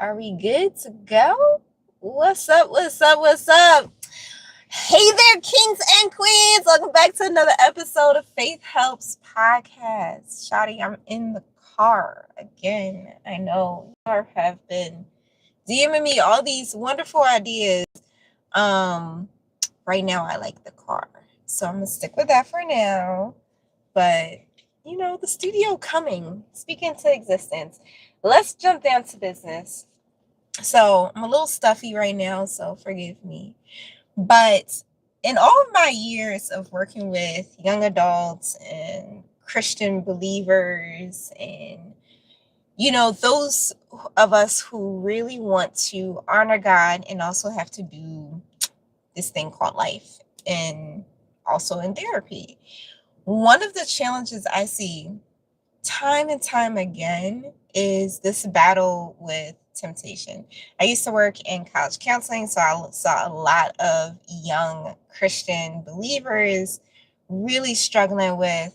Are we good to go? What's up? What's up? What's up? Hey there, kings and queens. Welcome back to another episode of Faith Helps Podcast. Shawty, I'm in the car again. I know you have been DMing me all these wonderful ideas. Um, right now I like the car. So I'm gonna stick with that for now. But the studio coming, speaking to existence. Let's jump down to business. So I'm a little stuffy right now, so forgive me. But in all of my years of working with young adults and Christian believers and those of us who really want to honor God and also have to do this thing called life and also in therapy. One of the challenges I see time and time again is this battle with temptation. I used to work in college counseling, so I saw a lot of young Christian believers really struggling with,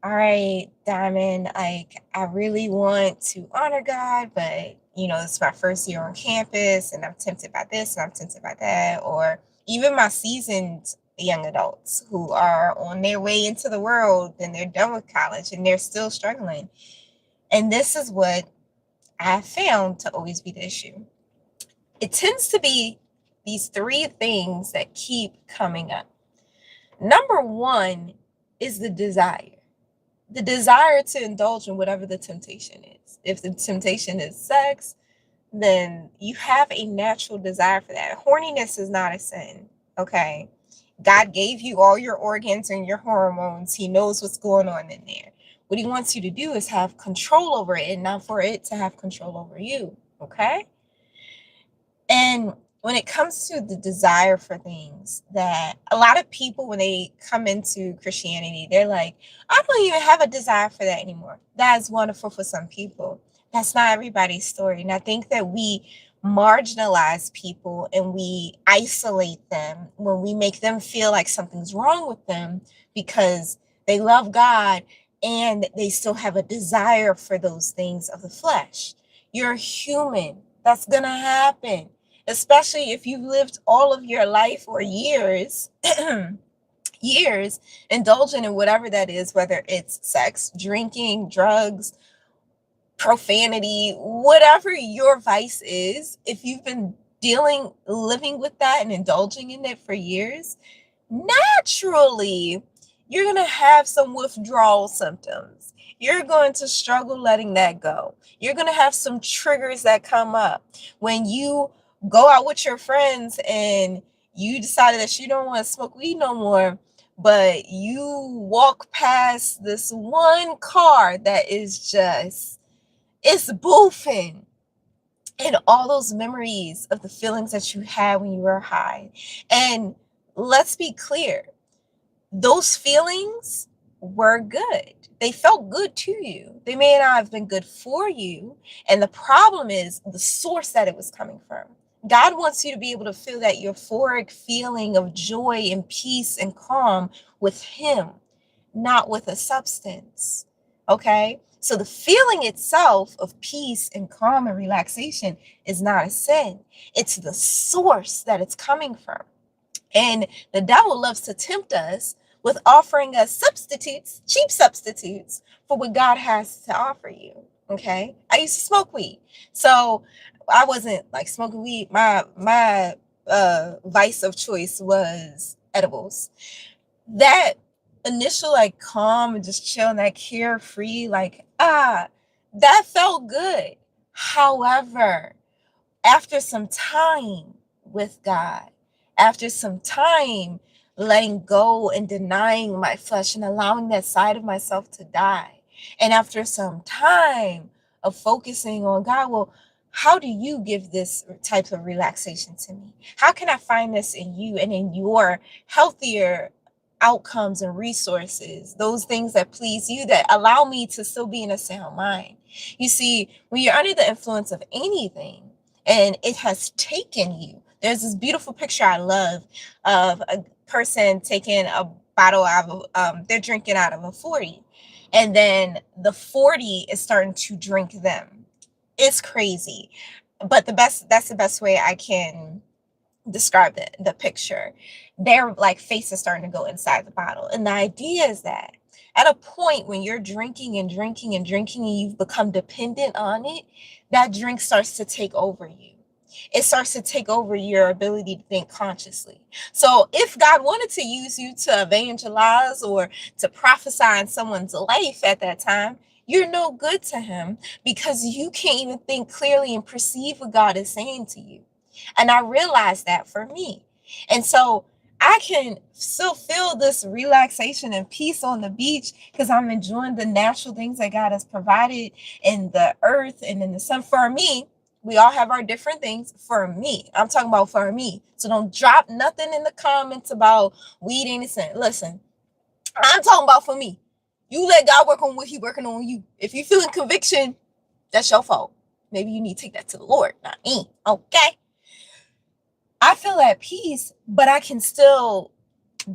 all right, Diamond, like I really want to honor God, but it's my first year on campus and I'm tempted by this and I'm tempted by that. Or even my seasoned young adults who are on their way into the world and they're done with college and they're still struggling. And this is what I found to always be the issue. It tends to be these three things that keep coming up. Number one is the desire to indulge in whatever the temptation is. If the temptation is sex, then you have a natural desire for that. Horniness is not a sin, okay? God gave you all your organs and your hormones. He knows what's going on in there. What he wants you to do is have control over it and not for it to have control over you, okay? And when it comes to the desire for things, that a lot of people, when they come into Christianity, they're like, I don't even have a desire for that anymore. That is wonderful for some people. That's not everybody's story. And I think that we marginalize people and we isolate them when we make them feel like something's wrong with them because they love God and they still have a desire for those things of the flesh. You're human. That's going to happen, especially if you've lived all of your life or years years indulging in whatever that is, whether it's sex, drinking, drugs, profanity, whatever your vice is. If you've been living with that and indulging in it for years, naturally you're going to have some withdrawal symptoms. You're going to struggle letting that go. You're going to have some triggers that come up when you go out with your friends and you decided that you don't want to smoke weed no more, but you walk past this one car that is just, it's boofing. And all those memories of the feelings that you had when you were high. And let's be clear, those feelings were good. They felt good to you. They may not have been good for you. And the problem is the source that it was coming from. God wants you to be able to feel that euphoric feeling of joy and peace and calm with him, not with a substance. Okay? So the feeling itself of peace and calm and relaxation is not a sin. It's the source that it's coming from. And the devil loves to tempt us with offering us substitutes, cheap substitutes for what God has to offer you. Okay? I used to smoke weed. So I wasn't like smoking weed. My vice of choice was edibles. That initial like calm and just chilling, that carefree, like, that felt good. However, after some time with God, after some time letting go and denying my flesh and allowing that side of myself to die, and after some time of focusing on God, well, how do you give this type of relaxation to me? How can I find this in you and in your healthier outcomes and resources, those things that please you, that allow me to still be in a sound mind? You see, when you're under the influence of anything and it has taken you, there's this beautiful picture I love of a person taking a bottle out of, they're drinking out of a 40, and then the 40 is starting to drink them. It's crazy. But that's the best way I can describe the picture. Their like face is starting to go inside the bottle. And the idea is that at a point when you're drinking and drinking and drinking and you've become dependent on it, that drink starts to take over you. It starts to take over your ability to think consciously. So if God wanted to use you to evangelize or to prophesy in someone's life at that time, you're no good to him because you can't even think clearly and perceive what God is saying to you. And I realized that for me. And so I can still feel this relaxation and peace on the beach because I'm enjoying the natural things that God has provided in the earth and in the sun. For me, we all have our different things. For me, I'm talking about for me. So don't drop nothing in the comments about weed ain't a sin. Listen, I'm talking about for me. You let God work on what He working on you. If you feeling conviction, that's your fault. Maybe you need to take that to the Lord, not me. Okay. I feel at peace, but I can still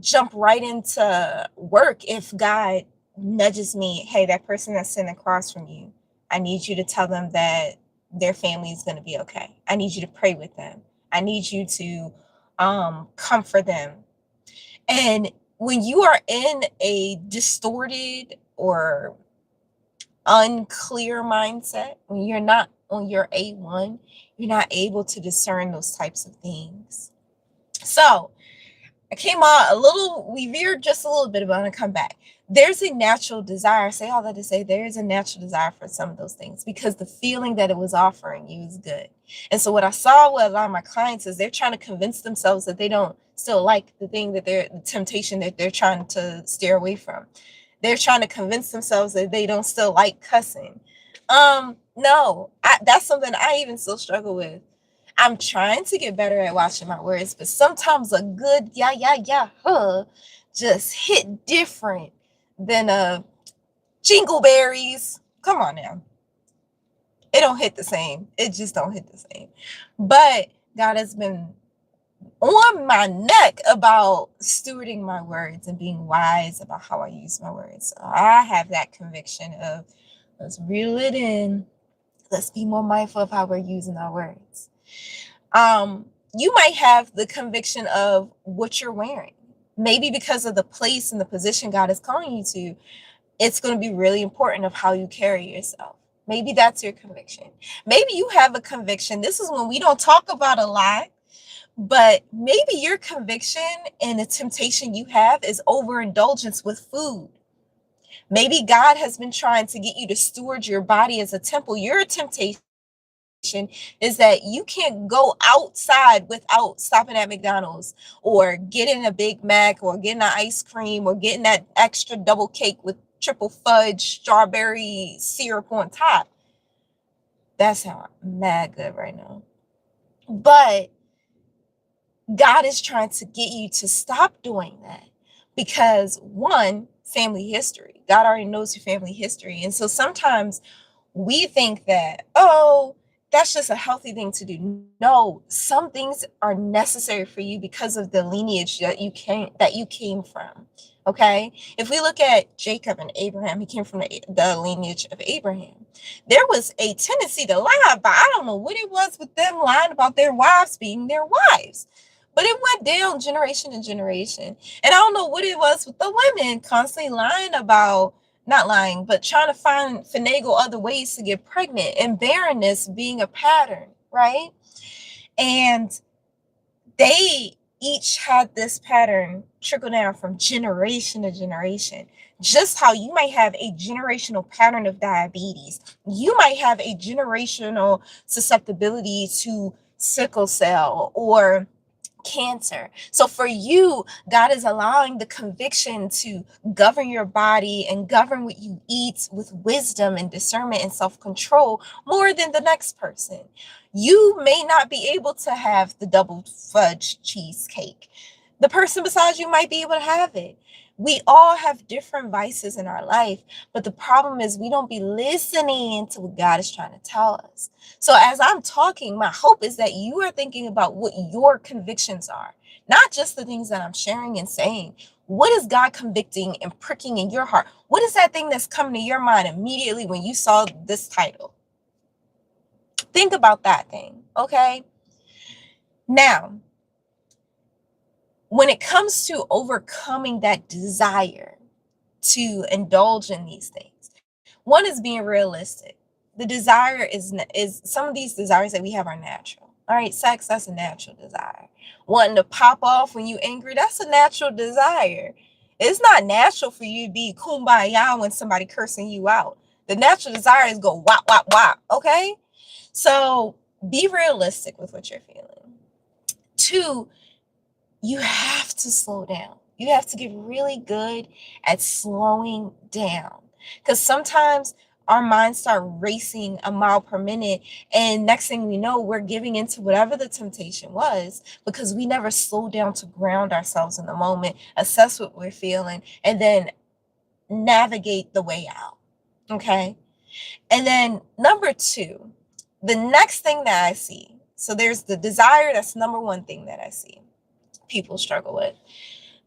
jump right into work if God nudges me, hey, that person that's sitting across from you, I need you to tell them that their family is going to be okay. I need you to pray with them. I need you to comfort them. And when you are in a distorted or unclear mindset, when you're not on your A1, you're not able to discern those types of things. So I came out a little, we veered just a little bit, but I'm going to come back. There's a natural desire, I say all that to say there is a natural desire for some of those things because the feeling that it was offering you is good. And so what I saw with a lot of my clients is they're trying to convince themselves that they don't still like the thing that the temptation that they're trying to steer away from. They're trying to convince themselves that they don't still like cussing. No, that's something I even still struggle with. I'm trying to get better at watching my words, but sometimes a good just hit different than a jingleberries. Come on now. It don't hit the same. It just don't hit the same. But God has been on my neck about stewarding my words and being wise about how I use my words. So I have that conviction of let's reel it in. Let's be more mindful of how we're using our words. You might have the conviction of what you're wearing. Maybe because of the place and the position God is calling you to, it's going to be really important of how you carry yourself. Maybe that's your conviction. Maybe you have a conviction. This is when we don't talk about a lot, but maybe your conviction and the temptation you have is overindulgence with food. Maybe God has been trying to get you to steward your body as a temple. Your temptation is that you can't go outside without stopping at McDonald's or getting a Big Mac or getting an ice cream or getting that extra double cake with triple fudge strawberry syrup on top. That sounds mad good right now. But God is trying to get you to stop doing that because one, family history. God already knows your family history. And so sometimes we think that, oh, that's just a healthy thing to do. No, some things are necessary for you because of the lineage that you came from. Okay. If we look at Jacob and Abraham, he came from the lineage of Abraham. There was a tendency to lie, but I don't know what it was with them lying about their wives being their wives. But it went down generation to generation. And I don't know what it was with the women constantly lying about, not lying, but trying to finagle other ways to get pregnant and barrenness being a pattern, right? And they each had this pattern trickle down from generation to generation. Just how you might have a generational pattern of diabetes, you might have a generational susceptibility to sickle cell or cancer. So for you, God is allowing the conviction to govern your body and govern what you eat with wisdom and discernment and self-control more than the next person. You may not be able to have the double fudge cheesecake. The person beside you might be able to have it. We all have different vices in our life, but the problem is we don't be listening to what God is trying to tell us. So as I'm talking, my hope is that you are thinking about what your convictions are, not just the things that I'm sharing and saying. What is God convicting and pricking in your heart? What is that thing that's coming to your mind immediately when you saw this title? Think about that thing, okay? Now, when it comes to overcoming that desire to indulge in these things, one is being realistic. The desire is some of these desires that we have are natural. All right, sex, that's a natural desire. Wanting to pop off when you're angry, that's a natural desire. It's not natural for you to be kumbaya when somebody cursing you out. The natural desire is go wop, wop, wop, okay? So be realistic with what you're feeling. Two, you have to slow down. You have to get really good at slowing down. Because sometimes our minds start racing a mile per minute. And next thing we know, we're giving into whatever the temptation was because we never slow down to ground ourselves in the moment, assess what we're feeling, and then navigate the way out. Okay. And then number two, the next thing that I see. So there's the desire. That's number one thing that I see people struggle with.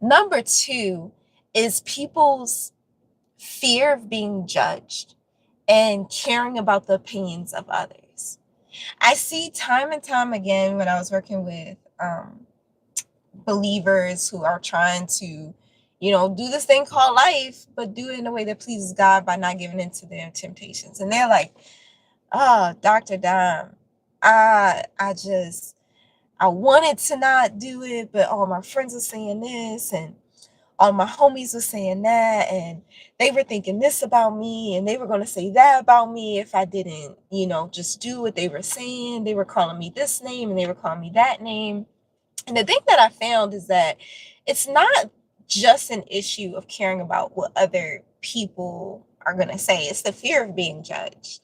Number two is people's fear of being judged and caring about the opinions of others. I see time and time again when I was working with believers who are trying to, do this thing called life, but do it in a way that pleases God by not giving in to their temptations. And they're like, oh, Dr. Dime, I wanted to not do it, but all my friends were saying this and all my homies were saying that, and they were thinking this about me, and they were going to say that about me if I didn't, just do what they were saying. They were calling me this name and they were calling me that name. And the thing that I found is that it's not just an issue of caring about what other people are going to say. It's the fear of being judged.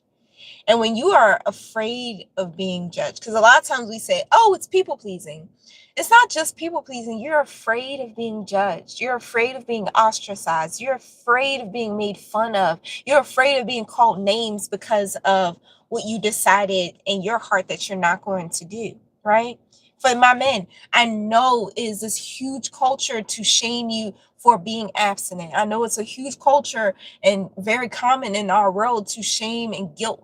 And when you are afraid of being judged, because a lot of times we say, oh, it's people pleasing. It's not just people pleasing. You're afraid of being judged. You're afraid of being ostracized. You're afraid of being made fun of. You're afraid of being called names because of what you decided in your heart that you're not going to do, right? For my men, I know it is this huge culture to shame you for being abstinent. I know it's a huge culture and very common in our world to shame and guilt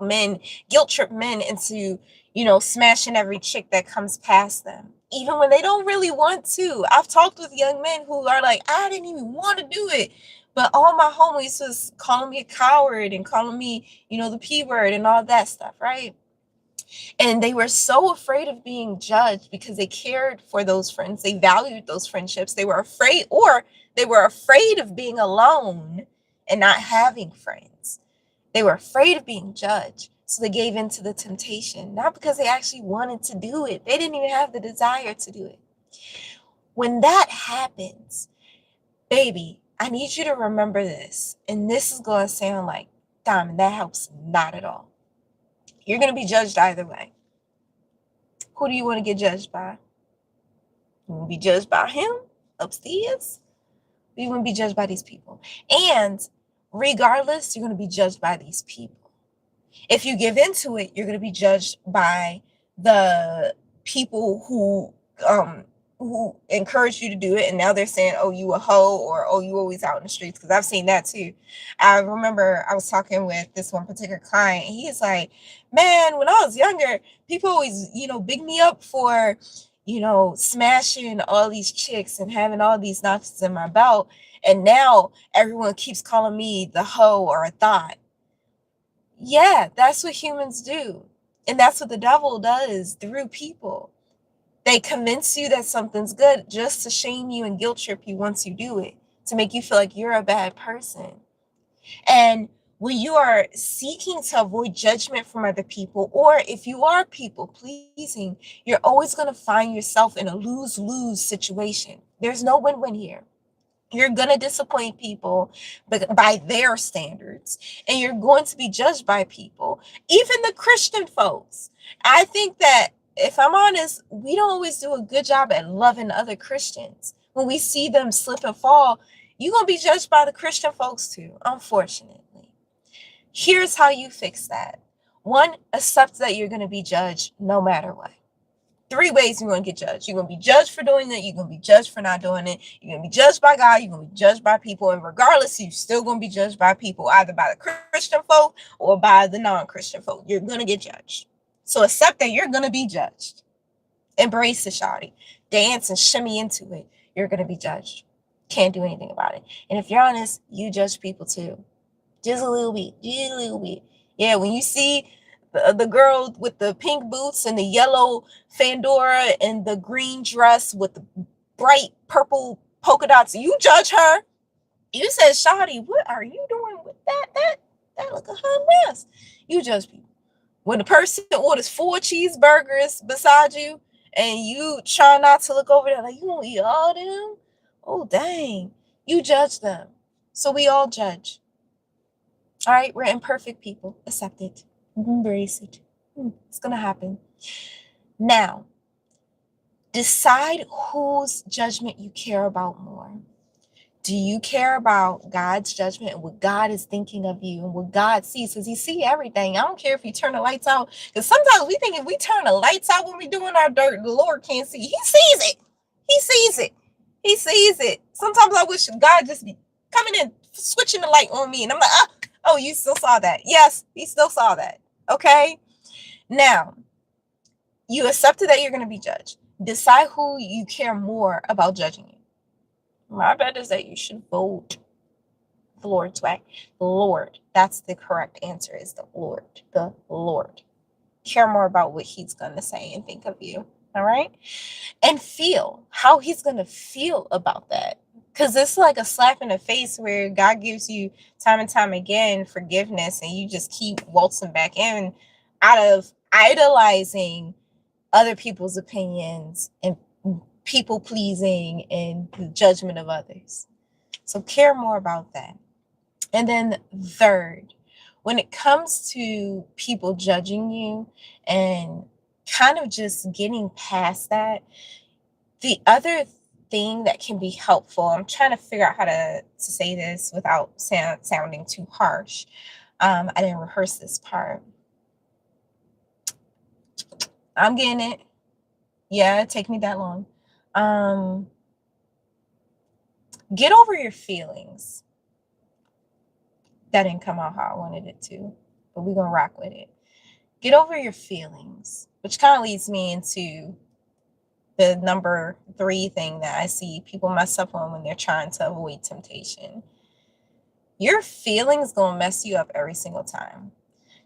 trip men into, smashing every chick that comes past them, even when they don't really want to. I've talked with young men who are like, I didn't even want to do it, but all my homies was calling me a coward and calling me, the P word and all that stuff, right? And they were so afraid of being judged because they cared for those friends. They valued those friendships. They were afraid, or they were afraid of being alone and not having friends. They were afraid of being judged. So they gave in to the temptation, not because they actually wanted to do it. They didn't even have the desire to do it. When that happens, baby, I need you to remember this. And this is going to sound like, Diamond, that helps not at all. You're going to be judged either way. Who do you want to get judged by? You want to be judged by him upstairs? Or you want to be judged by these people? And regardless, you're going to be judged by these people. If you give into it, you're going to be judged by the people who encouraged you to do it, and now they're saying, oh, you a hoe, or oh, you always out in the streets, because I've seen that too. I remember I was talking with this one particular client, and he's like, man, when I was younger, people always, big me up for, smashing all these chicks and having all these notches in my belt, and now everyone keeps calling me the hoe or a thought. Yeah, that's what humans do. And that's what the devil does through people. They convince you that something's good just to shame you and guilt trip you once you do it, to make you feel like you're a bad person. And when you are seeking to avoid judgment from other people, or if you are people pleasing, you're always going to find yourself in a lose-lose situation. There's no win-win here. You're going to disappoint people by their standards, and you're going to be judged by people, even the Christian folks. I think that, if I'm honest, we don't always do a good job at loving other Christians. When we see them slip and fall, you're going to be judged by the Christian folks too, unfortunately. Here's how you fix that. One, accept that you're going to be judged no matter what. 3 ways you're going to get judged. You're going to be judged for doing it. You're going to be judged for not doing it. You're going to be judged by God. You're going to be judged by people. And regardless, you're still going to be judged by people, either by the Christian folk or by the non-Christian folk. You're going to get judged. So accept that you're going to be judged. Embrace it, shawty. Dance and shimmy into it. You're going to be judged. Can't do anything about it. And if you're honest, you judge people too. Just a little bit. Just a little bit. Yeah, when you see the girl with the pink boots and the yellow Fandora and the green dress with the bright purple polka dots, you judge her. You said, shawty, what are you doing with that? That look a hot mess. You judge people. When the person orders 4 cheeseburgers beside you and you try not to look over there like, you won't eat all them? Oh, dang. You judge them. So we all judge. All right, we're imperfect people. Accept it. Embrace it. It's going to happen. Now, decide whose judgment you care about more. Do you care about God's judgment and what God is thinking of you and what God sees? Because He sees everything. I don't care if you turn the lights out. Because sometimes we think if we turn the lights out when we're doing our dirt, the Lord can't see. He sees it. He sees it. He sees it. Sometimes I wish God just be coming in, switching the light on me. And I'm like, oh, you still saw that. Yes, He still saw that. Okay? Now, you accepted that you're going to be judged. Decide who you care more about judging you. My bet is that you should vote the Lord's way. The Lord. That's the correct answer, is the Lord. The Lord. Care more about what He's going to say and think of you. All right? And feel how He's going to feel about that. Because it's like a slap in the face where God gives you time and time again forgiveness and you just keep waltzing back in out of idolizing other people's opinions and people pleasing and the judgment of others. So care more about that. And then third, when it comes to people judging you and kind of just getting past that, the other thing that can be helpful, I'm trying to figure out how to say this without sounding too harsh. I didn't rehearse this part. I'm getting it. Yeah, it take me that long. Get over your feelings. That didn't come out how I wanted it to, but we're going to rock with it. Get over your feelings, which kind of leads me into the number 3 thing that I see people mess up on when they're trying to avoid temptation. Your feelings going to mess you up every single time.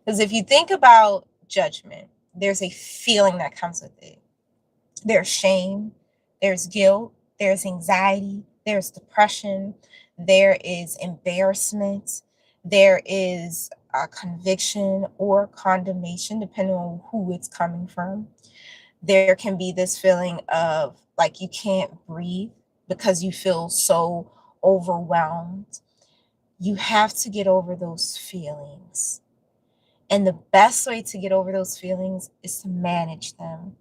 Because if you think about judgment, there's a feeling that comes with it. There's shame, there's guilt, there's anxiety, there's depression, there is embarrassment, there is a conviction or condemnation, depending on who it's coming from. There can be this feeling of like you can't breathe because you feel so overwhelmed. You have to get over those feelings. And the best way to get over those feelings is to manage them.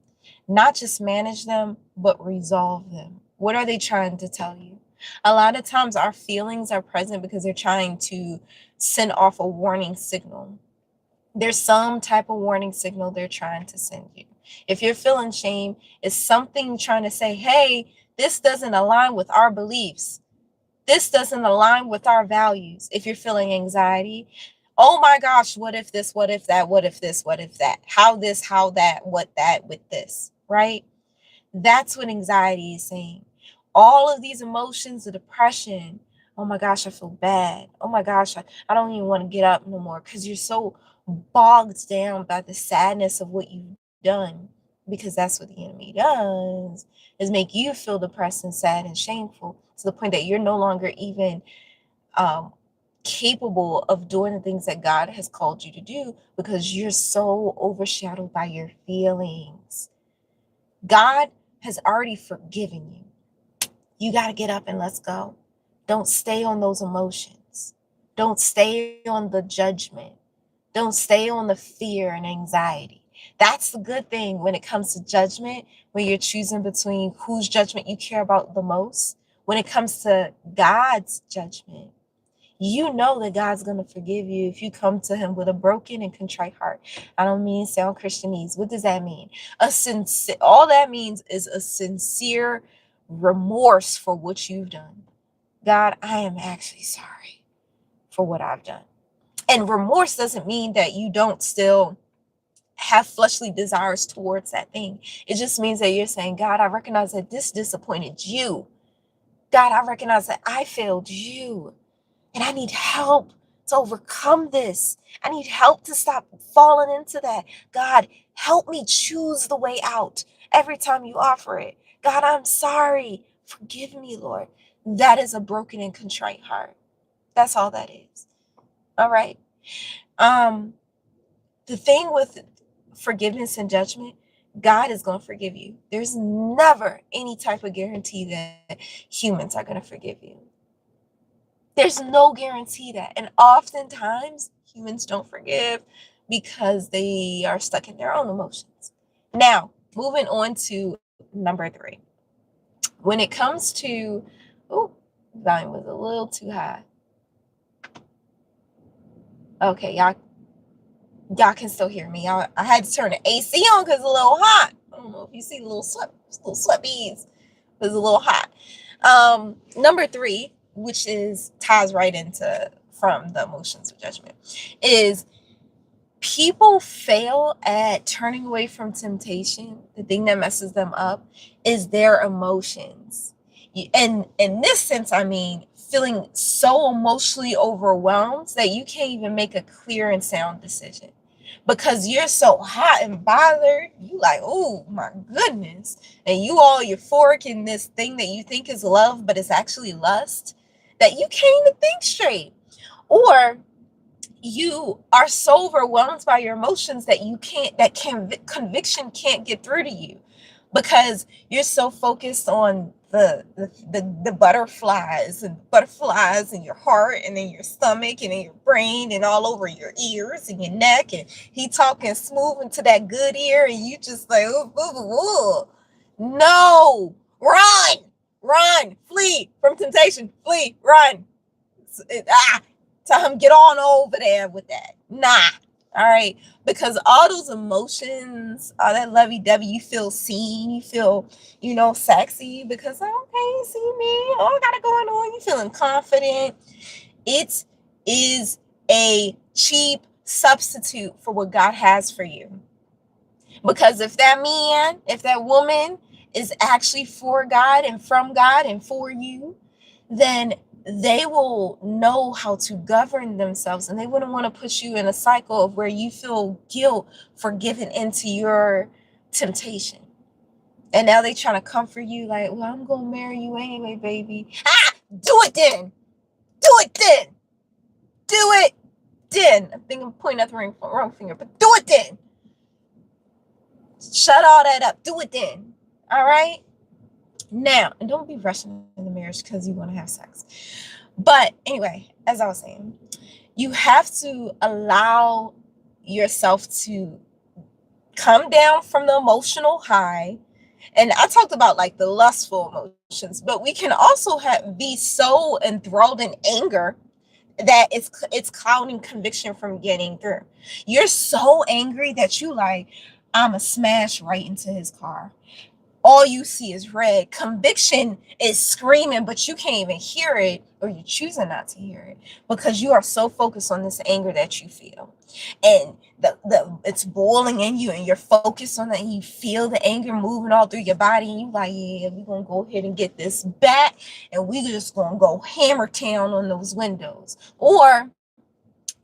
Not just manage them, but resolve them. What are they trying to tell you? A lot of times our feelings are present because they're trying to send off a warning signal. There's some type of warning signal they're trying to send you. If you're feeling shame, it's something trying to say, hey, this doesn't align with our beliefs. This doesn't align with our values. If you're feeling anxiety, oh my gosh, what if this, what if that, what if this, what if that, how this, how that, what that with this, right? That's what anxiety is saying. All of these emotions, the depression, oh my gosh, I feel bad. Oh my gosh, I don't even want to get up no more because you're so bogged down by the sadness of what you've done, because that's what the enemy does, is make you feel depressed and sad and shameful to the point that you're no longer even capable of doing the things that God has called you to do because you're so overshadowed by your feelings. God has already forgiven you. You got to get up and let's go. Don't stay on those emotions. Don't stay on the judgment. Don't stay on the fear and anxiety. That's the good thing when it comes to judgment, when you're choosing between whose judgment you care about the most. When it comes to God's judgment, you know that God's going to forgive you if you come to Him with a broken and contrite heart. I don't mean sound Christianese. What does that mean? All that means is a sincere remorse for what you've done. God, I am actually sorry for what I've done. And remorse doesn't mean that you don't still have fleshly desires towards that thing. It just means that you're saying, God, I recognize that this disappointed you. God, I recognize that I failed you. And I need help to overcome this. I need help to stop falling into that. God, help me choose the way out every time you offer it. God, I'm sorry. Forgive me, Lord. That is a broken and contrite heart. That's all that is. All right. The thing with forgiveness and judgment, God is going to forgive you. There's never any type of guarantee that humans are going to forgive you. There's no guarantee that. And oftentimes humans don't forgive because they are stuck in their own emotions. Now, moving on to number 3. When it comes to, volume was a little too high. Okay, y'all can still hear me. I had to turn the AC on because it's a little hot. I don't know if you see little sweat beads. It was a little hot. Number 3, which ties right into from the emotions of judgment, is people fail at turning away from temptation. The thing that messes them up is their emotions. And in this sense, I mean, feeling so emotionally overwhelmed that you can't even make a clear and sound decision because you're so hot and bothered. You like, oh my goodness. And you all euphoric in this thing that you think is love, but it's actually lust, that you can't even think straight. Or you are so overwhelmed by your emotions that conviction can't get through to you because you're so focused on the butterflies in your heart and in your stomach and in your brain and all over your ears and your neck, and he talking smooth into that good ear and you just like, ooh. No, run, flee from temptation, flee, run. Tell him get on over there with that. Nah. All right. Because all those emotions, all that lovey-dovey, you feel seen, you feel, sexy because, okay, you see me. Oh, I got it going on. You feeling confident. It is a cheap substitute for what God has for you. Because if that woman is actually for God and from God and for you, then they will know how to govern themselves and they wouldn't want to put you in a cycle of where you feel guilt for giving into your temptation. And now they trying to comfort you like, well, I'm going to marry you anyway, baby. Do it then. I think I'm pointing at the wrong finger, but do it then. Shut all that up. Do it then. All right? Now, and don't be rushing in the marriage because you want to have sex. But anyway, as I was saying, you have to allow yourself to come down from the emotional high. And I talked about like the lustful emotions, but we can also be so enthralled in anger that it's clouding conviction from getting through. You're so angry that you like, I'ma smash right into his car. All you see is red. Conviction is screaming, but you can't even hear it, or you're choosing not to hear it because you are so focused on this anger that you feel. And it's boiling in you and you're focused on that and you feel the anger moving all through your body and you like, yeah, we're going to go ahead and get this back and we're just going to go hammer town on those windows. Or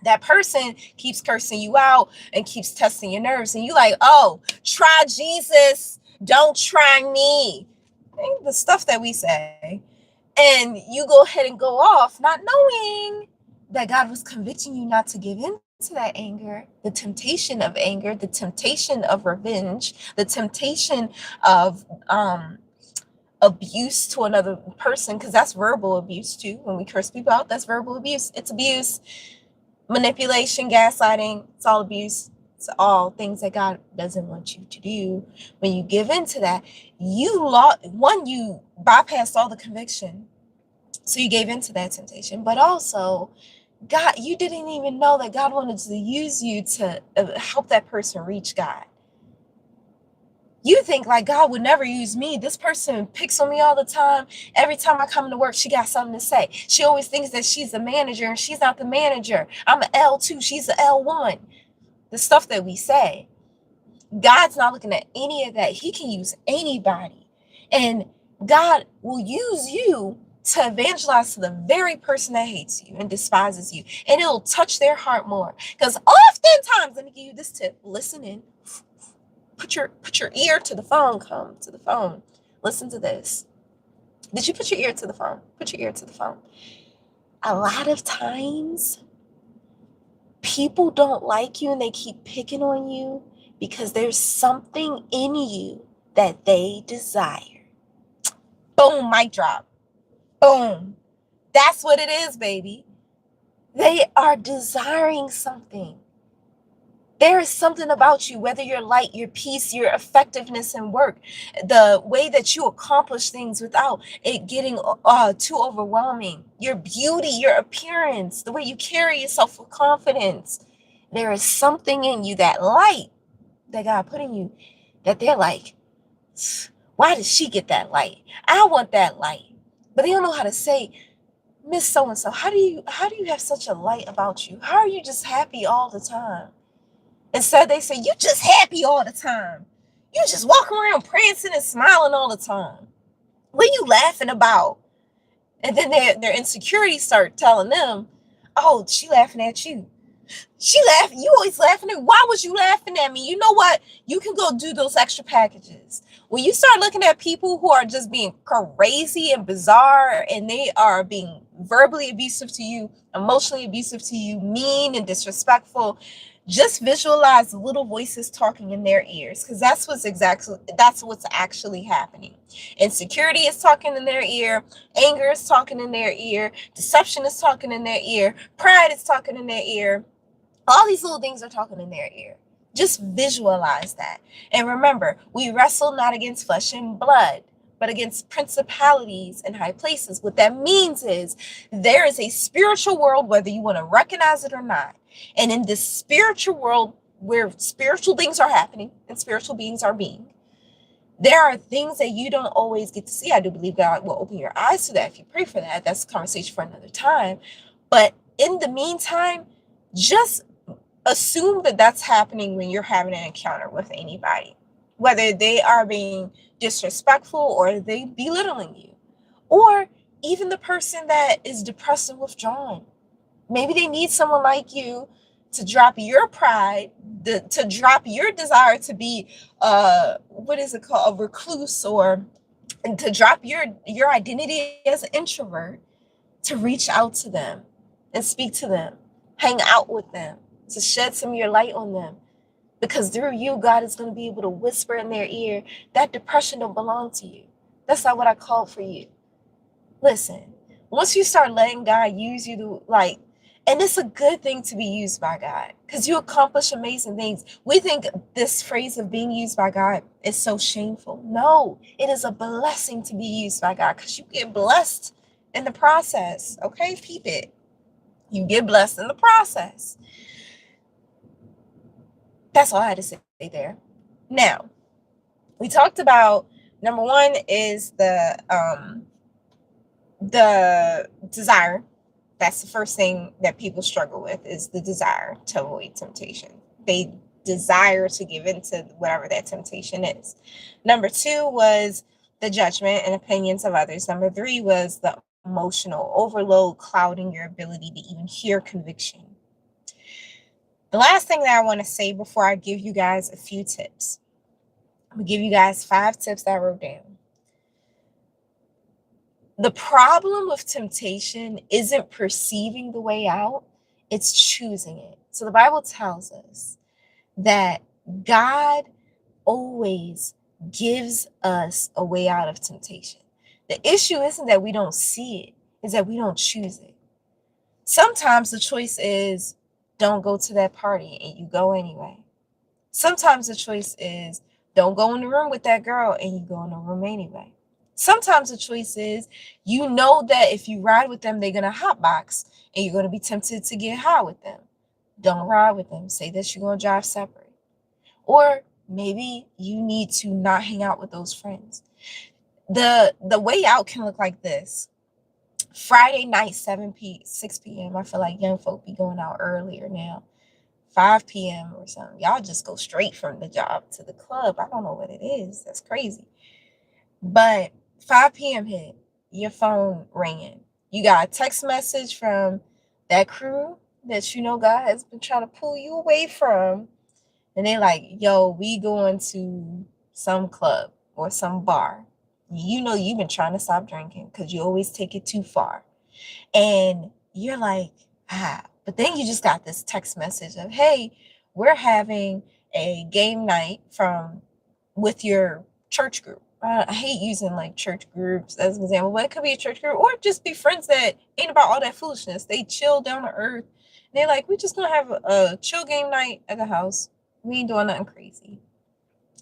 that person keeps cursing you out and keeps testing your nerves and you like, oh, try Jesus. Don't try me. The stuff that we say. And you go ahead and go off not knowing that God was convicting you not to give in to that anger, the temptation of anger, the temptation of revenge, the temptation of abuse to another person, because that's verbal abuse too. When we curse people out, that's verbal abuse. It's abuse, manipulation, gaslighting, it's all abuse. It's all things that God doesn't want you to do. When you give into that, you bypassed all the conviction. So you gave into that temptation, but also God, you didn't even know that God wanted to use you to help that person reach God. You think like God would never use me. This person picks on me all the time. Every time I come to work, she got something to say. She always thinks that she's the manager and she's not the manager. I'm an L2. She's an L1. The stuff that we say. God's not looking at any of that. He can use anybody. And God will use you to evangelize to the very person that hates you and despises you. And it'll touch their heart more. Because oftentimes, let me give you this tip. Listen in. Put your ear to the phone. Come to the phone. Listen to this. Did you put your ear to the phone? Put your ear to the phone. A lot of times, people don't like you and they keep picking on you because there's something in you that they desire. Boom, mic drop. Boom. That's what it is, baby. They are desiring something. There is something about you, whether your light, your peace, your effectiveness in work, the way that you accomplish things without it getting too overwhelming, your beauty, your appearance, the way you carry yourself with confidence. There is something in you, that light that God put in you, that they're like, why did she get that light? I want that light. But they don't know how to say, Miss So-and-so, how do you have such a light about you? How are you just happy all the time? Instead, they say, you just happy all the time. You just walk around prancing and smiling all the time. What are you laughing about? And then their insecurities start telling them, oh, she laughing at you. She laughing. You always laughing at me. Why was you laughing at me? You know what? You can go do those extra packages. When you start looking at people who are just being crazy and bizarre, and they are being verbally abusive to you, emotionally abusive to you, mean and disrespectful, just visualize the little voices talking in their ears, because that's what's actually happening. Insecurity is talking in their ear, anger is talking in their ear, deception is talking in their ear, pride is talking in their ear. All these little things are talking in their ear. Just visualize that. And remember, we wrestle not against flesh and blood, but against principalities and high places. What that means is there is a spiritual world, whether you want to recognize it or not. And in this spiritual world where spiritual things are happening and spiritual beings are being, there are things that you don't always get to see. I do believe God will open your eyes to that if you pray for that. That's a conversation for another time. But in the meantime, just assume that that's happening when you're having an encounter with anybody, whether they are being disrespectful or they belittling you, or even the person that is depressed and withdrawn. Maybe they need someone like you to drop your pride, to drop your desire to be what is it called, a recluse, or to drop your identity as an introvert, to reach out to them and speak to them, hang out with them, to shed some of your light on them. Because through you, God is going to be able to whisper in their ear, that depression don't belong to you. That's not what I called for you. Listen, once you start letting God use you to, like, and it's a good thing to be used by God, because you accomplish amazing things. We think this phrase of being used by God is so shameful. No, it is a blessing to be used by God, because you get blessed in the process. Okay, peep it. You get blessed in the process. That's all I had to say there. Now, we talked about, number one is the desire. That's the first thing that people struggle with, is the desire to avoid temptation. They desire to give into whatever that temptation is. Number two was the judgment and opinions of others. Number three was the emotional overload, clouding your ability to even hear conviction. The last thing that I want to say before I give you guys a few tips, I'm going to give you guys 5 tips that I wrote down. The problem with temptation isn't perceiving the way out, it's choosing it. So the Bible tells us that God always gives us a way out of temptation. The issue isn't that we don't see it, it's that we don't choose it. Sometimes the choice is, don't go to that party, and you go anyway. Sometimes the choice is, don't go in the room with that girl, and you go in the room anyway. Sometimes the choice is, you know that if you ride with them, they're going to hotbox, and you're going to be tempted to get high with them. Don't ride with them. Say that you're going to drive separate. Or maybe you need to not hang out with those friends. The way out can look like this. Friday night, 6 p.m. I feel like young folk be going out earlier now. 5 p.m. or something. Y'all just go straight from the job to the club. I don't know what it is. That's crazy. But 5 p.m. hit, your phone ringing. You got a text message from that crew that you know God has been trying to pull you away from. And they like, yo, we going to some club or some bar. You know you've been trying to stop drinking because you always take it too far. And you're like, but then you just got this text message of, hey, we're having a game night with your church group. I hate using like church groups as an example, but it could be a church group or just be friends that ain't about all that foolishness. They chill down to earth. And they're like, we just gonna have a chill game night at the house. We ain't doing nothing crazy.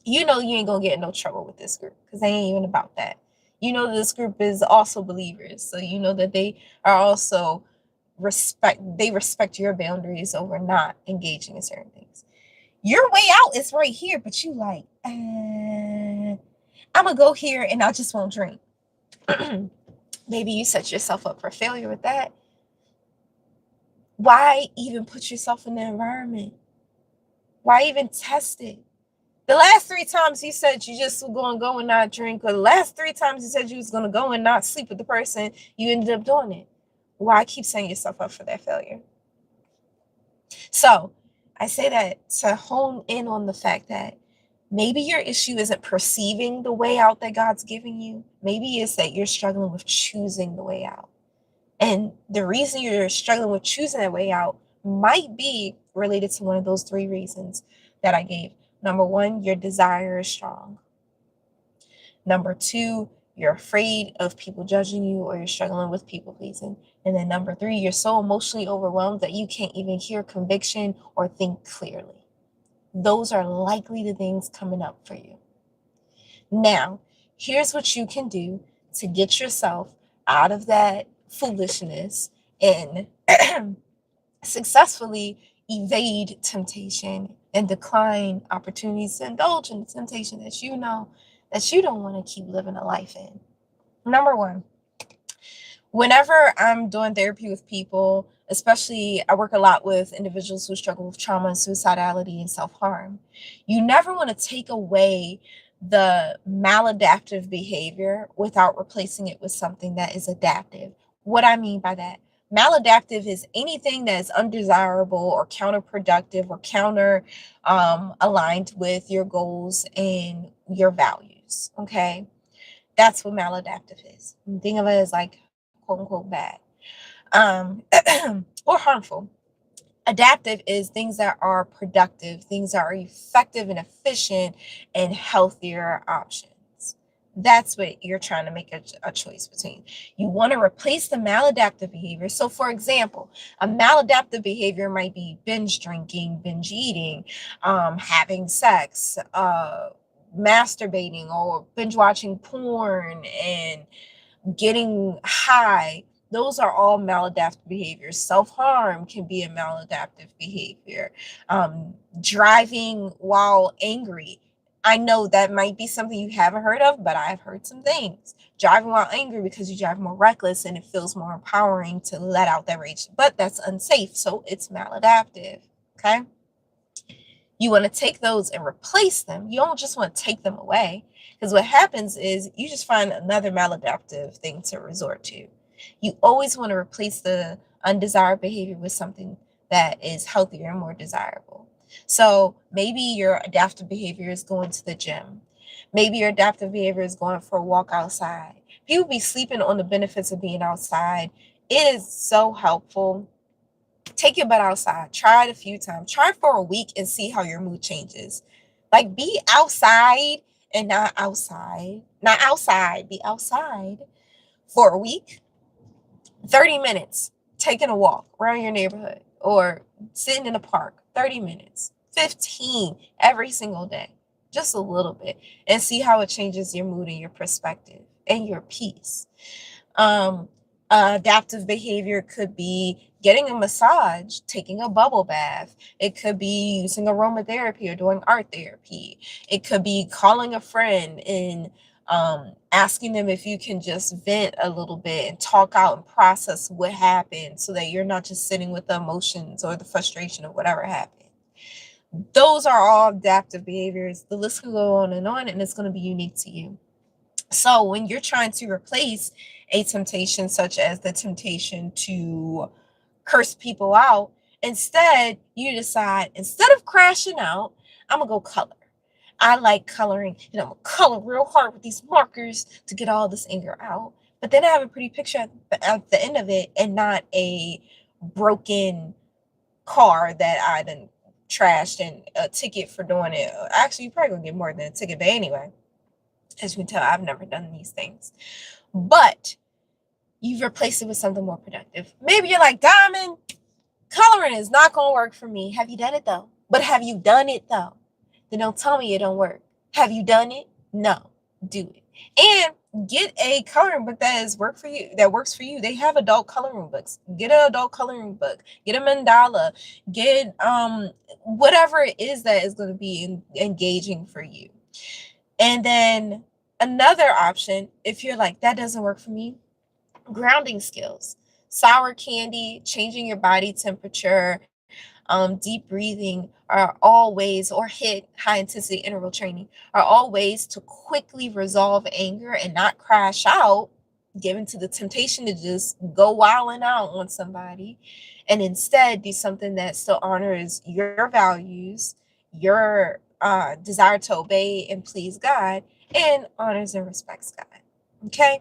You know you ain't gonna get in no trouble with this group because they ain't even about that. You know this group is also believers, so you know that they are also respect your boundaries over not engaging in certain things. Your way out is right here, but you like, I'm gonna go here and I just won't drink. Maybe you set yourself up for failure with that. Why even put yourself in the environment? Why even test it? The last 3 times you said you just were going to go and not drink, or the last 3 times you said you was going to go and not sleep with the person, you ended up doing it. Why keep setting yourself up for that failure? So I say that to hone in on the fact that maybe your issue isn't perceiving the way out that God's giving you. Maybe it's that you're struggling with choosing the way out. And the reason you're struggling with choosing that way out might be related to one of those 3 reasons that I gave. Number 1, your desire is strong. Number 2, you're afraid of people judging you or you're struggling with people pleasing. And then number 3, you're so emotionally overwhelmed that you can't even hear conviction or think clearly. Those are likely the things coming up for you. Now, here's what you can do to get yourself out of that foolishness and successfully evade temptation and decline opportunities to indulge in the temptation that you know that you don't want to keep living a life in. Number 1, whenever I'm doing therapy with people, especially I work a lot with individuals who struggle with trauma and suicidality and self-harm, you never want to take away the maladaptive behavior without replacing it with something that is adaptive. What I mean by that, maladaptive is anything that is undesirable or counterproductive or counter aligned with your goals and your values. Okay, that's what maladaptive is. Think of it as like quote unquote bad or harmful. Adaptive is things that are productive, things that are effective and efficient and healthier options. That's what you're trying to make a choice between. You want to replace the maladaptive behavior. So, for example, a maladaptive behavior might be binge drinking, binge eating, having sex, masturbating, or binge watching porn and getting high. Those are all maladaptive behaviors. Self-harm can be a maladaptive behavior. Driving while angry. I know that might be something you haven't heard of, but I've heard some things. Driving while angry because you drive more reckless and it feels more empowering to let out that rage, but that's unsafe, so it's maladaptive. Okay? You want to take those and replace them. You don't just want to take them away, because what happens is you just find another maladaptive thing to resort to. You always want to replace the undesired behavior with something that is healthier and more desirable. So maybe your adaptive behavior is going to the gym. Maybe your adaptive behavior is going for a walk outside. People be sleeping on the benefits of being outside. It is so helpful. Take your butt outside. Try it a few times. Try it for a week and see how your mood changes. Like, be outside and not outside. Not outside. Be outside for a week. 30 minutes taking a walk around your neighborhood or sitting in a park. 30 minutes. 15 every single day. Just a little bit. And see how it changes your mood and your perspective and your peace. Adaptive behavior could be getting a massage, taking a bubble bath. It could be using aromatherapy or doing art therapy. It could be calling a friend and asking them if you can just vent a little bit and talk out and process what happened so that you're not just sitting with the emotions or the frustration of whatever happened. Those are all adaptive behaviors. The list can go on, and it's going to be unique to you. So when you're trying to replace a temptation, such as the temptation to curse people out, instead you decide, instead of crashing out, I'm gonna go color. I like coloring, and I'm gonna color real hard with these markers to get all this anger out. But then I have a pretty picture at the end of it, and not a broken car that I then trashed and a ticket for doing it. Actually, you probably gonna get more than a ticket, but anyway, as you can tell, I've never done these things. But you've replaced it with something more productive. Maybe you're like, Diamond, coloring is not gonna work for me. Have you done it though? But have you done it though? Then don't tell me it don't work. Have you done it? No. Do it. And get a coloring book that works for you. They have adult coloring books. Get an adult coloring book. Get a mandala. Get whatever it is that is going to be engaging for you. And then another option, if you're like, that doesn't work for me, grounding skills. Sour candy, changing your body temperature, deep breathing are all ways, or HIIT, high intensity interval training, are all ways to quickly resolve anger and not crash out, given to the temptation to just go wilding out on somebody, and instead do something that still honors your values, your desire to obey and please God, and honors and respects God. Okay.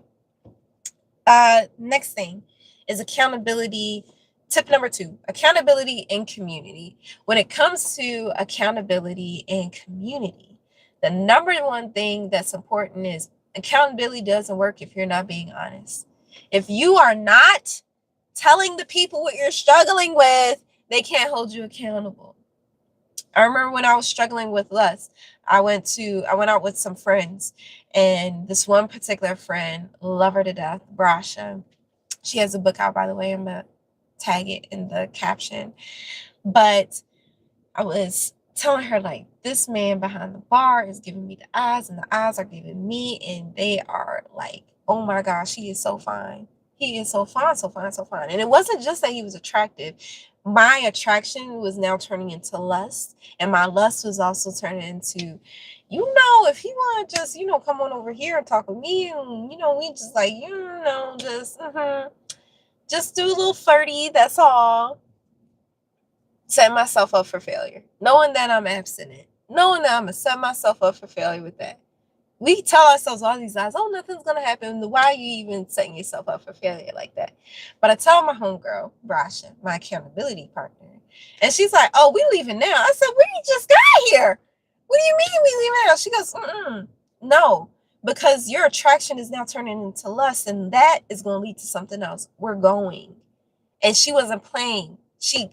Next thing is accountability. Tip number 2, accountability in community. When it comes to accountability in community, the number one thing that's important is accountability doesn't work if you're not being honest. If you are not telling the people what you're struggling with, they can't hold you accountable. I remember when I was struggling with lust, I went out with some friends, and this one particular friend, love her to death, Brasha. She has a book out, by the way. I'm gonna tag it in the caption. But I was telling her, like, this man behind the bar is giving me the eyes, and the eyes are giving me, and they are like, oh my gosh, he is so fine. He is so fine, so fine, so fine. And it wasn't just that he was attractive. My attraction was now turning into lust, and my lust was also turning into, if he want to just, come on over here and talk with me, and, we just like, just do a little flirty, that's all. Set myself up for failure, knowing that I'm abstinent, knowing that I'm going to set myself up for failure with that. We tell ourselves all these lies, oh, nothing's going to happen. Why are you even setting yourself up for failure like that? But I tell my homegirl, Brasha, my accountability partner, and she's like, oh, we leaving now. I said, we just got here. What do you mean we leaving now? She goes, no, because your attraction is now turning into lust, and that is going to lead to something else. We're going. And she wasn't playing. She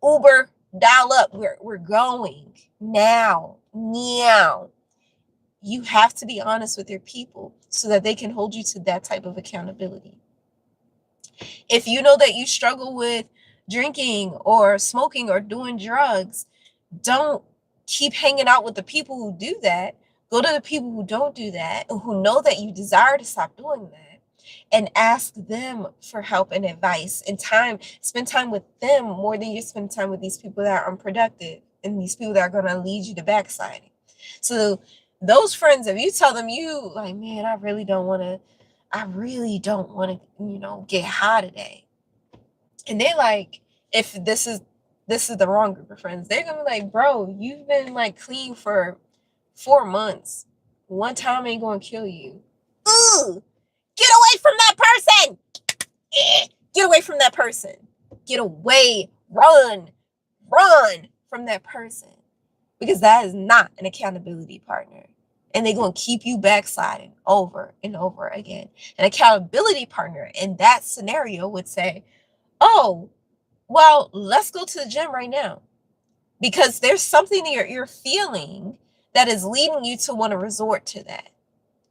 Uber, dial up. We're going now. Meow. You have to be honest with your people so that they can hold you to that type of accountability. If you know that you struggle with drinking or smoking or doing drugs, don't keep hanging out with the people who do that. Go to the people who don't do that, and who know that you desire to stop doing that, and ask them for help and advice and time. Spend time with them more than you spend time with these people that are unproductive and these people that are going to lead you to backsliding. So those friends, if you tell them, you like, man, I really don't want to, get high today. And they like, if this is the wrong group of friends, they're going to be like, bro, you've been like clean for 4 months. One time ain't going to kill you. Ooh, get away from that person. Get away from that person. Get away. Run from that person. Because that is not an accountability partner. And they're going to keep you backsliding over and over again. An accountability partner in that scenario would say, oh, well, let's go to the gym right now. Because there's something that you're feeling that is leading you to want to resort to that.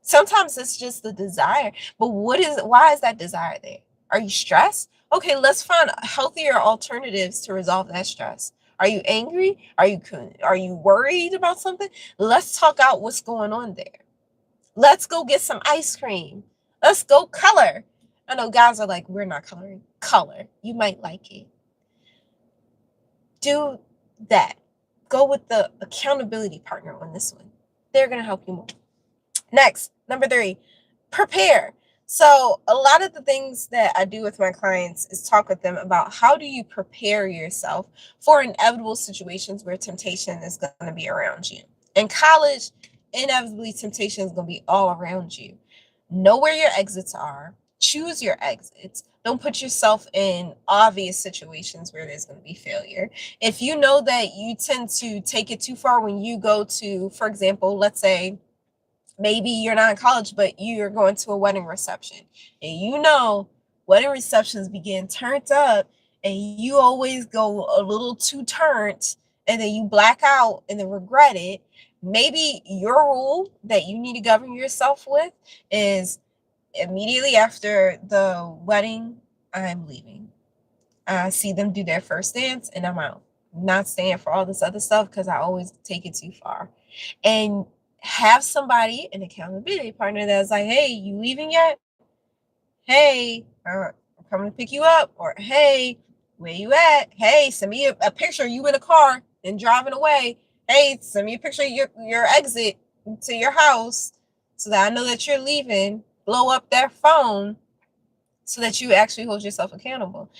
Sometimes it's just the desire. But why is that desire there? Are you stressed? Okay, let's find healthier alternatives to resolve that stress. Are you angry? Are you worried about something? Let's talk out what's going on there. Let's go get some ice cream. Let's go color. I know guys are like, we're not coloring. Color. You might like it. Do that. go with the accountability partner on this one. They're going to help you more. Next, number 3, prepare. So a lot of the things that I do with my clients is talk with them about how do you prepare yourself for inevitable situations where temptation is going to be around you. In college, inevitably temptation is going to be all around you. Know where your exits are. Choose your exits. Don't put yourself in obvious situations where there's going to be failure. If you know that you tend to take it too far when you go to, for example, let's say maybe you're not in college, but you're going to a wedding reception, and you know wedding receptions begin turned up, and you always go a little too turned, and then you black out and then regret it. Maybe your rule that you need to govern yourself with is immediately after the wedding, I'm leaving. I see them do their first dance and I'm out. I'm not staying for all this other stuff because I always take it too far. And have somebody, an accountability partner, that's like, hey, you leaving yet? Hey, I'm coming to pick you up. Or hey, where you at? Hey, send me a picture of you in a car and driving away. Hey, send me a picture of your exit to your house so that I know that you're leaving. Blow up their phone so that you actually hold yourself accountable.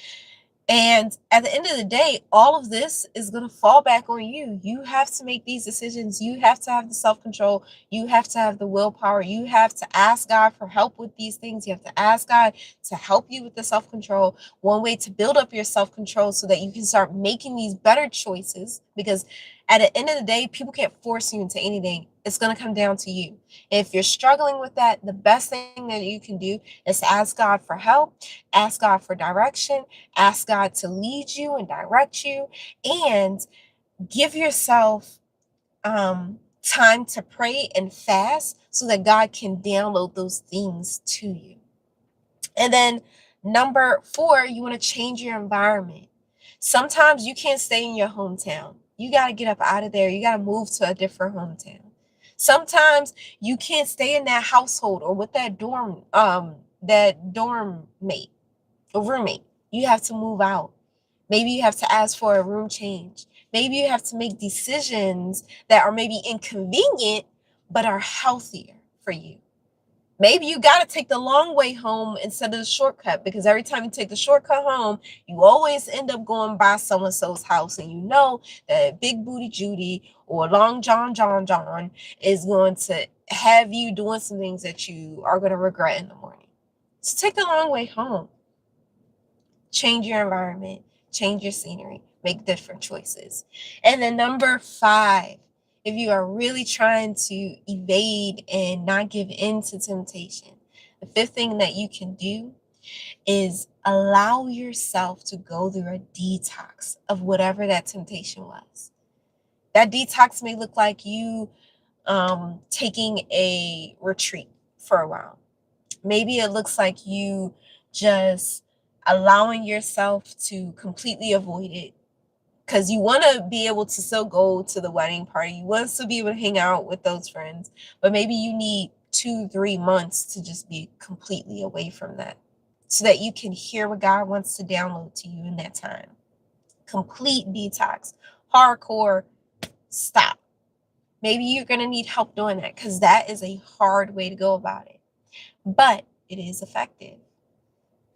And at the end of the day, all of this is going to fall back on you. You have to make these decisions. You have to have the self-control. You have to have the willpower. You have to ask God for help with these things. You have to ask God to help you with the self-control. One way to build up your self-control so that you can start making these better choices, because at the end of the day, people can't force you into anything. It's going to come down to you. If you're struggling with that, the best thing that you can do is ask God for help, ask God for direction, ask God to lead you and direct you, and give yourself time to pray and fast so that God can download those things to you. And then number 4, you want to change your environment. Sometimes you can't stay in your hometown. You got to get up out of there. You got to move to a different hometown. Sometimes you can't stay in that household or with that dorm mate or roommate. You have to move out. Maybe you have to ask for a room change. Maybe you have to make decisions that are maybe inconvenient but are healthier for you. Maybe you got to take the long way home instead of the shortcut, because every time you take the shortcut home, you always end up going by so-and-so's house, and you know that Big Booty Judy or Long John is going to have you doing some things that you are going to regret in the morning. So take the long way home. Change your environment, change your scenery, make different choices. And then number 5, if you are really trying to evade and not give in to temptation, the 5th thing that you can do is allow yourself to go through a detox of whatever that temptation was. That detox may look like you taking a retreat for a while. Maybe it looks like you just allowing yourself to completely avoid it because you want to be able to still go to the wedding party. You want to be able to hang out with those friends, but maybe you need 2-3 months to just be completely away from that so that you can hear what God wants to download to you in that time. Complete detox, hardcore stop. Maybe you're going to need help doing that because that is a hard way to go about it, but it is effective.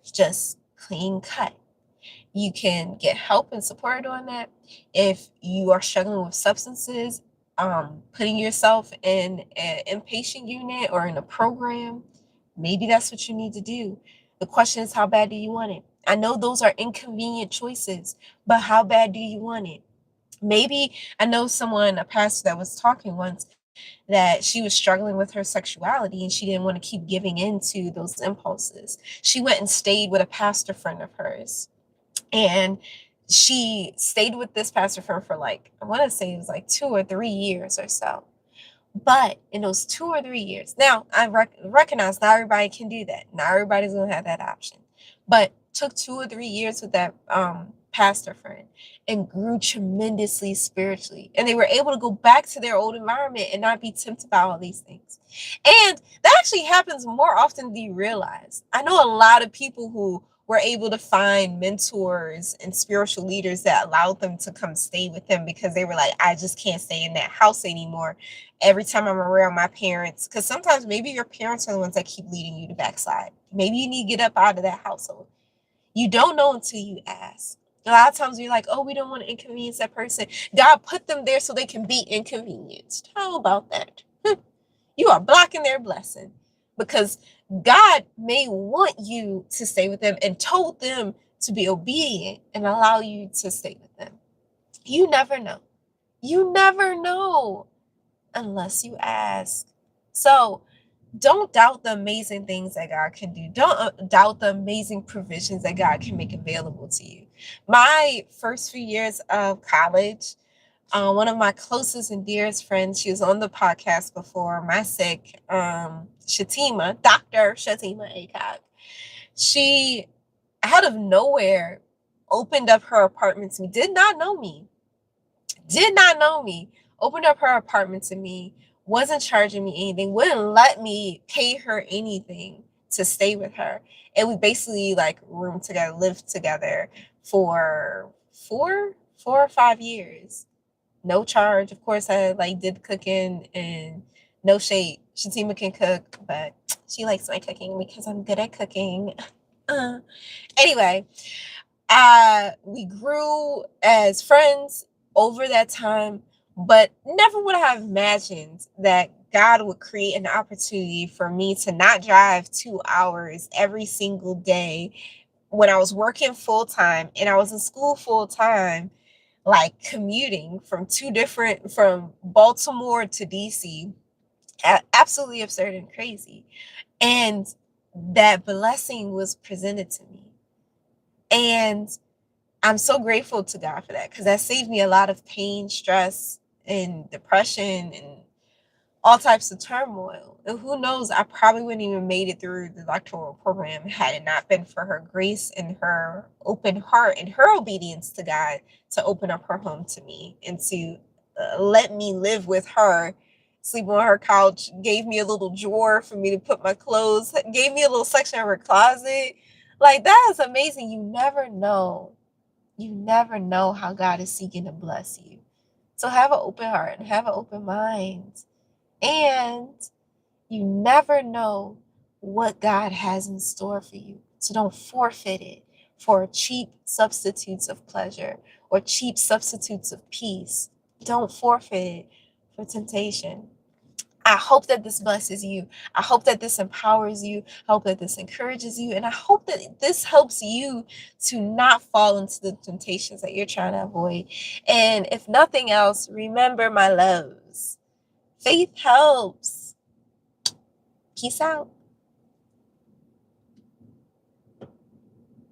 It's just clean cut. You can get help and support on that. If you are struggling with substances, putting yourself in an inpatient unit or in a program, maybe that's what you need to do. The question is, how bad do you want it? I know those are inconvenient choices, but how bad do you want it? Maybe I know a pastor that was talking once that she was struggling with her sexuality and she didn't want to keep giving into those impulses. She went and stayed with a pastor friend of hers. And she stayed with this pastor friend for I want to say it was 2 or 3 years or so. But in those 2 or 3 years, now I recognize not everybody can do that. Not everybody's going to have that option. But took 2 or 3 years with that pastor friend and grew tremendously spiritually. And they were able to go back to their old environment and not be tempted by all these things. And that actually happens more often than you realize. I know a lot of people who were able to find mentors and spiritual leaders that allowed them to come stay with them, because they were like, I just can't stay in that house anymore. Every time I'm around my parents, because sometimes maybe your parents are the ones that keep leading you to backslide. Maybe you need to get up out of that household. You don't know until you ask. A lot of times we're like, oh, we don't want to inconvenience that person. God put them there so they can be inconvenienced. How about that? You are blocking their blessing, because God may want you to stay with them and told them to be obedient and allow you to stay with them. You never know. You never know unless you ask. So don't doubt the amazing things that God can do. Don't doubt the amazing provisions that God can make available to you. My first few years of college, one of my closest and dearest friends, she was on the podcast before, my sick, Shatima, Dr. Shatima Acock. She, out of nowhere, opened up her apartment to me. Did not know me, opened up her apartment to me, wasn't charging me anything, wouldn't let me pay her anything to stay with her. And we basically like roomed together, lived together for four or 5 years. No charge. Of course, I like did cooking, and no shade. Shatima can cook, but she likes my cooking because I'm good at cooking. Anyway, we grew as friends over that time, but never would I have imagined that God would create an opportunity for me to not drive 2 hours every single day when I was working full time and I was in school full time, like commuting from Baltimore to DC. Absolutely absurd and crazy. And that blessing was presented to me. And I'm so grateful to God for that, because that saved me a lot of pain, stress, and depression, and all types of turmoil. And who knows, I probably wouldn't even made it through the doctoral program had it not been for her grace and her open heart and her obedience to God to open up her home to me and to let me live with her, sleep on her couch, gave me a little drawer for me to put my clothes, gave me a little section of her closet. Like, that is amazing. You never know. You never know how God is seeking to bless you. So have an open heart and have an open mind. And you never know what God has in store for you. So don't forfeit it for cheap substitutes of pleasure or cheap substitutes of peace. Don't forfeit it for temptation. I hope that this blesses you. I hope that this empowers you. I hope that this encourages you. And I hope that this helps you to not fall into the temptations that you're trying to avoid. And if nothing else, remember, my loves, faith helps. Peace out.